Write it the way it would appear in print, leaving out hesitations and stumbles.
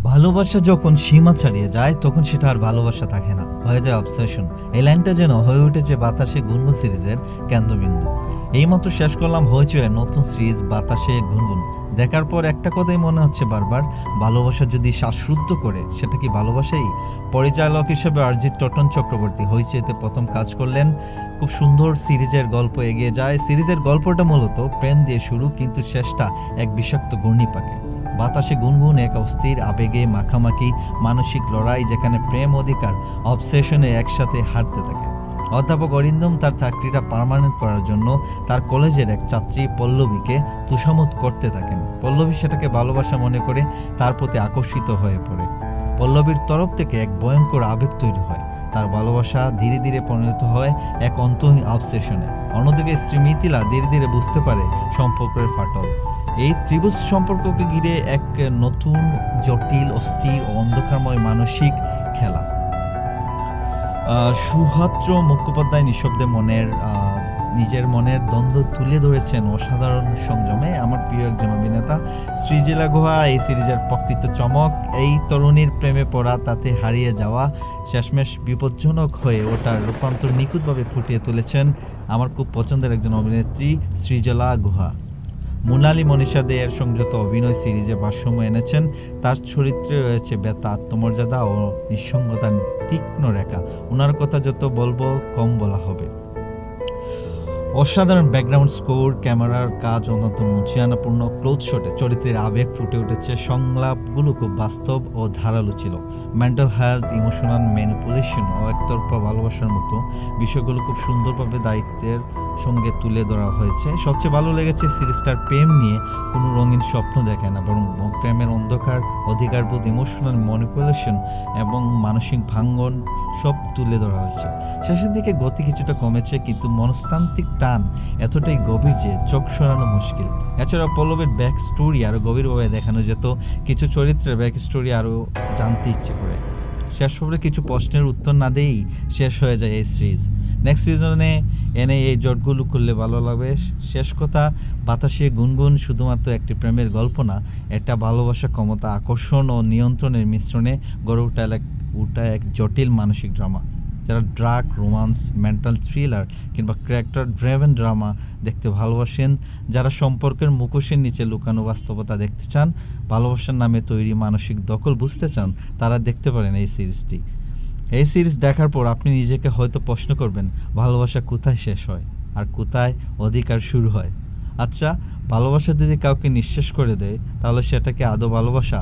ভালোবাসা যখন সীমা ছাড়িয়ে যায় তখন সেটা আর ভালোবাসা থাকে না, হয়ে যায় অবসেশন। এই লাইনটা যেন হয়ে উঠেছে বাতাসে গুনগুন সিরিজের কেন্দ্রবিন্দু। এইমাত্র শেষ করলাম হইচইয়ের নতুন সিরিজ বাতাসে গুনগুন। দেখার পর একটা কথাই মনে হচ্ছে বারবার, ভালোবাসা যদি শ্বাসরুদ্ধ করে সেটা কি ভালোবাসাই? পরিচালক হিসেবে অরিজিৎ টটন চক্রবর্তী হইচইতে প্রথম কাজ করলেন। খুব সুন্দর সিরিজের গল্প এগিয়ে যায়। সিরিজের গল্পটা মূলত প্রেম দিয়ে শুরু, কিন্তু শেষটা এক বিষাক্ত ঘূর্ণিপাকে। বাতাসে গুনগুন এক অস্থির আবেগে মাখামাখি মানসিক লড়াই, যেখানে প্রেম অধিকার অবসেশনে একসাথে হারতে থাকে। অধ্যাপক অরিন্দম তার চাকরিটা পার্মানেন্ট করার জন্য তার কলেজের এক ছাত্রী পল্লবীকে তুষামত করতে থাকেন। পল্লবী সেটাকে ভালোবাসা মনে করে তার প্রতি আকর্ষিত হয়ে পড়ে। পল্লবীর তরফ থেকে এক ভয়ঙ্কর আবেগ তৈরি হয়। তার ভালোবাসা ধীরে ধীরে পরিণত হয় এক অন্তহীন অবসেশনে। অন্যদিকে স্ত্রী মিথিলা ধীরে ধীরে বুঝতে পারে সম্পর্কের ফাটল। এই ত্রিভুজ সম্পর্ককে ঘিরে এক নতুন জটিল অস্থির ও অন্ধকারময় মানসিক খেলা। সুহাত্র মুখোপাধ্যায় নিঃশব্দে নিজের মনের দ্বন্দ্ব তুলে ধরেছেন অসাধারণ সংযমে। আমার প্রিয় একজন অভিনেতা সৃজিলা গুহা এই সিরিজের প্রকৃত চমক। এই তরুণীর প্রেমে পড়া, তাতে হারিয়ে যাওয়া, শেষমেশ বিপজ্জনক হয়ে ওটার রূপান্তর নিখুঁতভাবে ফুটিয়ে তুলেছেন আমার খুব পছন্দের একজন অভিনেত্রী সৃজিলা গুহা। মুনালি মনীষা দে এর সংযত অভিনয় সিরিজে ভারসাম্য এনেছেন। তার চরিত্রে রয়েছে ব্যথা, আত্মমর্যাদা ও নিঃসঙ্গতার তীক্ষ্ণ রেখা। ওনার কথা যত বলবো কম বলা হবে। অসাধারণ ব্যাকগ্রাউন্ড স্কোর, ক্যামেরার কাজ অত্যন্ত মুছিয়ানাপূর্ণ, ক্লোজ শটে চরিত্রের আবেগ ফুটে উঠেছে, সংলাপগুলো খুব বাস্তব ও ধারালো ছিল। মেন্টাল হেলথ, ইমোশনাল ম্যানিপুলেশন ও একতরফা ভালোবাসার মতো বিষয়গুলো খুব সুন্দরভাবে দায়িত্বের সঙ্গে তুলে ধরা হয়েছে। সবচেয়ে ভালো লেগেছে সিরিজটার প্রেম নিয়ে কোনো রঙিন স্বপ্ন দেখায় না, বরং প্রেমের অন্ধকার, অধিকারবোধ, ইমোশনাল ম্যানিপুলেশন এবং মানসিক ভাঙ্গন সব তুলে ধরা হয়েছে। শেষের দিকে গতি কিছুটা কমেছে, কিন্তু মনস্তান্ত্রিক টান এতটাই গভীর যে চোখ সরানো মুশকিল। এছাড়া পল্লবের ব্যাক স্টোরি আরও গভীরভাবে দেখানো যেত। কিছু চরিত্রের ব্যাক স্টোরি আরও জানতে ইচ্ছে করে। শেষ পর্যন্ত কিছু প্রশ্নের উত্তর না দিয়েই শেষ হয়ে যায় এই সিরিজ। নেক্সট সিজনে এনে এই জটগুলো করলে ভালো লাগবে। শেষ কথা, বাতাসে গুনগুন শুধুমাত্র একটি প্রেমের গল্প না, এটা ভালোবাসা, ক্ষমতা, আকর্ষণ ও নিয়ন্ত্রণের মিশ্রণে গড়ে ওঠা এক জটিল মানসিক ড্রামা। যারা ড্রাগ, রোমান্স, মেন্টাল থ্রিলার কিংবা ক্যারেক্টার ড্রিভেন ড্রামা দেখতে ভালোবাসেন, যারা সম্পর্কের মুখোশের নিচে লুকানো বাস্তবতা দেখতে চান, ভালোবাসার নামে তৈরি মানসিক দখল বুঝতে চান, তারা দেখতে পারেন এই সিরিজটি। এই সিরিজ দেখার পর আপনি নিজেকে হয়তো প্রশ্ন করবেন, ভালোবাসা কোথায় শেষ হয় আর কোথায় অধিকার শুরু হয়? আচ্ছা, ভালোবাসা যদি কাউকে নিঃশেষ করে দেয়, তাহলে সেটাকে আদৌ ভালোবাসা